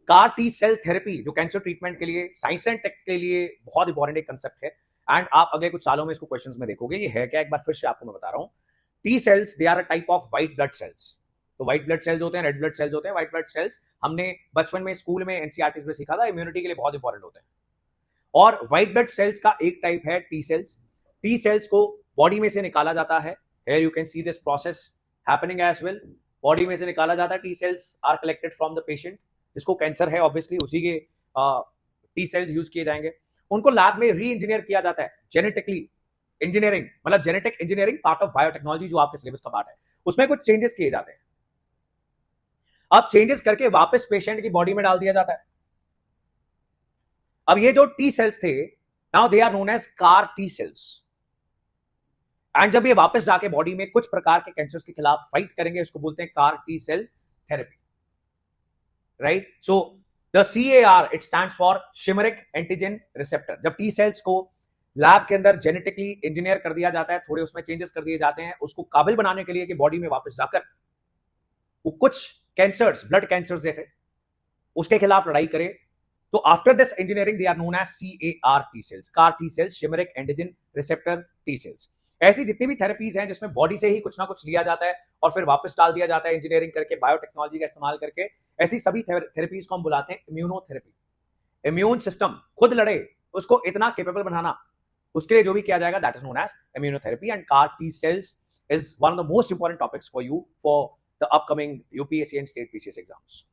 Car T cell therapy जो cancer treatment के लिए, साइंस एंड टेक के लिए बहुत इंपॉर्टेंट एक कंसेप्ट है। एंड आप अगले कुछ सालों में इसको क्वेश्चंस में देखोगे। ये है क्या, एक बार फिर से आपको मैं बता रहा हूँ। T cells they are a type of white blood cells. तो व्हाइट ब्लड सेल्स होते हैं, रेड ब्लड सेल्स होते हैं। व्हाइट ब्लड सेल्स हमने बचपन में स्कूल में एनसीईआरटी में सीखा था, इम्यूनिटी के लिए बहुत इंपॉर्टेंट होते हैं। और व्हाइट ब्लड सेल्स का एक टाइप है टी सेल्स। टी सेल्स को बॉडी में से निकाला जाता है। Here you can see this process happening as well. Body में से निकाला जाता है। T cells are collected from the patient जिसको कैंसर है, ऑब्वियसली उसी के टी सेल्स यूज किए जाएंगे। उनको लैब में री इंजीनियर किया जाता है जेनेटिकली। इंजीनियरिंग मतलब genetic engineering part of biotechnology जो आपके सिलेबस का पार्ट है, उसमें कुछ चेंजेस किए जाते हैं। अब चेंजेस करके वापस पेशेंट की बॉडी में डाल दिया जाता है। अब ये जो टी सेल्स थे, now they are known as CAR T cells. And जब ये वापस जाके बॉडी में कुछ प्रकार के कैंसर के खिलाफ फाइट करेंगे, इसको बोलते हैं car T cell therapy, right. So the CAR it stands for chimeric antigen receptor. जब टी सेल्स को लैब के अंदर जेनेटिकली इंजीनियर कर दिया जाता है, थोड़े उसमें चेंजेस कर दिए जाते हैं उसको काबिल बनाने के लिए कि बॉडी में वापस जाकर वो कुछ कैंसर्स, ब्लड कैंसर्स जैसे, उसके खिलाफ लड़ाई करे, तो after this engineering they are known as CAR T cells, car T cells, chimeric antigen receptor T cells. ऐसी जितनी भी थेरेपीज हैं जिसमें बॉडी से ही कुछ ना कुछ लिया जाता है और फिर वापस डाल दिया जाता है इंजीनियरिंग करके, बायोटेक्नोलॉजी का इस्तेमाल करके, ऐसी सभी थेरेपीज को हम बुलाते हैं इम्यूनोथेरेपी। इम्यून सिस्टम खुद लड़े, उसको इतना केपेबल बनाना, उसके लिए जो भी किया जाएगा that is known as immunotherapy. And CAR T cells is one of the most important topics for you for the upcoming UPSC and state PCS exams.